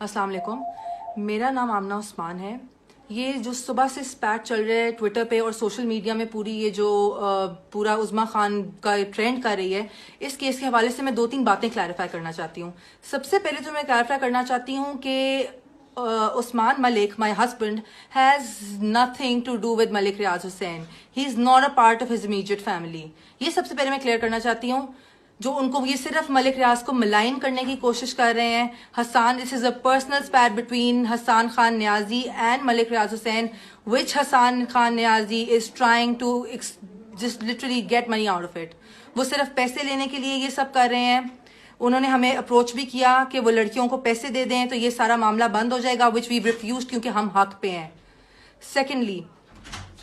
अस्सलाम वालेकुम। मेरा नाम आमना उस्मान है। ये जो सुबह से स्पैट चल रहा है ट्विटर पे और सोशल मीडिया में, पूरी ये जो पूरा उज़्मा खान का ट्रेंड कर रही है, इस केस के हवाले से मैं 2-3 बातें क्लैरिफाई करना चाहती हूँ। सबसे पहले तो मैं क्लैरिफाई करना चाहती हूँ कि Usman Malik, my husband, has nothing to do with Malik Riaz Hussain. He is not a part of his immediate family. ये सबसे पहले मैं क्लियर करना चाहती हूँ। जो उनको ये सिर्फ मलिक रियाज को मलाइन करने की कोशिश कर रहे हैं। Hasan, this is a personal spat between Hasan Khan Niazi and Malik Riaz Hussain, which Hasan Khan Niazi is trying to just literally get money out of it. वो सिर्फ पैसे लेने के लिए ये सब कर रहे हैं। उन्होंने हमें अप्रोच भी किया कि वो लड़कियों को पैसे दे दें तो ये सारा मामला बंद हो जाएगा, विच वी रिफ्यूज, क्योंकि हम हक पे हैं। सेकेंडली,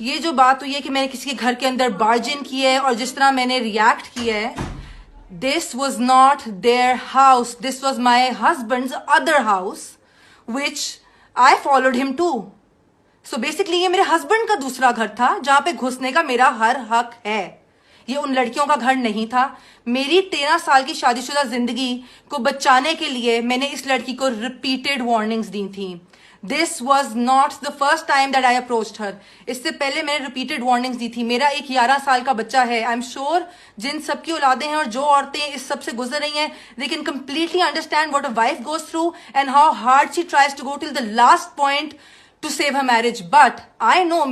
ये जो बात हुई है कि मैंने किसी के घर के अंदर बार्जिन किया है और जिस तरह मैंने रिएक्ट किया है, this was not their house, this was my husband's other house which I followed him to. So basically ये मेरे हस्बैंड का दूसरा घर था जहां पे घुसने का मेरा हर हक है। ये उन लड़कियों का घर नहीं था। मेरी 13 साल की शादीशुदा जिंदगी को बचाने के लिए मैंने इस लड़की को रिपीटेड वार्निंग्स दी थी। This was not the first time that I approached her. इससे पहले मैंने रिपीटेड वार्निंग्स दी थी। मेरा एक 11 साल का बच्चा है। आई एम श्योर जिन सबकी औलादें हैं और जो औरतें इस सब से गुजर रही हैं, they can completely understand what a wife goes through and how hard she tries to go till the last point to save her marriage. But I know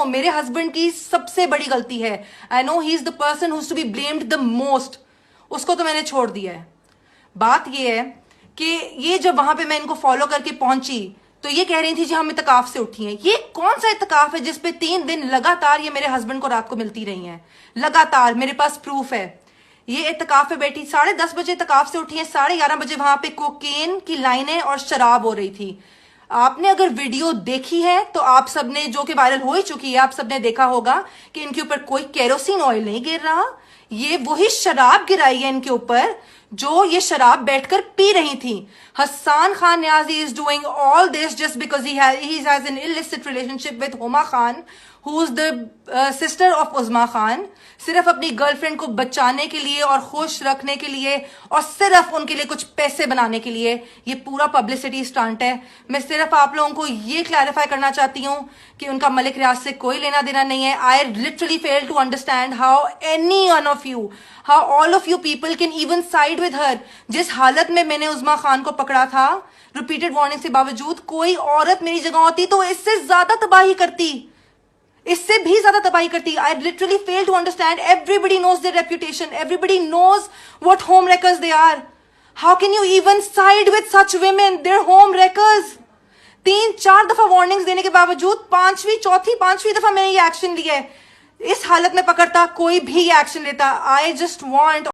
मेरे हस्बैंड की सबसे बड़ी गलती है। I know he is the person who's to be blamed the most. उसको तो मैंने छोड़ दिया है। बात ये है कि ये जब वहां पे मैं इनको फॉलो करके पहुंची तो ये कह रही थी जी हम इत्तकाफ से उठी हैं। ये कौन सा इत्तकाफ है जिसपे 3 दिन लगातार ये मेरे हस्बैंड को रात को मिलती रही हैं? लगातार मेरे पास प्रूफ है। ये इत्तकाफ पे बैठी 10:30 बजे इत्तकाफ से उठी है, 11:30 बजे वहां पे कोकेन की लाइनें और शराब हो रही थी। आपने अगर वीडियो देखी है तो आप सबने, जो कि वायरल हो ही चुकी है, आप सबने देखा होगा कि इनके ऊपर कोई केरोसिन ऑयल नहीं गिर रहा। ये वही शराब गिराई है इनके ऊपर जो ये शराब बैठकर पी रही थी। Hasan Khan Niazi is doing all this just because he has an illicit relationship with Huma Khan, who is the sister of Uzma Khan. सिर्फ अपनी गर्लफ्रेंड को बचाने के लिए और खुश रखने के लिए और सिर्फ उनके लिए कुछ पैसे बनाने के लिए ये पूरा पब्लिसिटी स्टंट है। मैं सिर्फ आप लोगों को ये क्लैरिफाई करना चाहती हूँ कि उनका मलिक रियाज से कोई लेना देना नहीं है। I literally fail to understand how any one of you, how all of you people can even side with her. जिस हालत में मैंने उज़्मा खान को पकड़ा था, रिपीटेड वार्निंग के बावजूद, कोई औरत मेरी जगह होती तो इससे ज्यादा तबाही करती, इससे भी ज्यादा तबाही करती। I literally fail to understand. Everybody knows their reputation, everybody knows what home wreckers they are. How can you even side with such women? Their home wreckers. 3-4 दफा वार्निंग्स देने के बावजूद 5वीं दफा मैंने ये एक्शन लिया है। इस हालत में पकड़ता कोई भी ये एक्शन लेता। I just want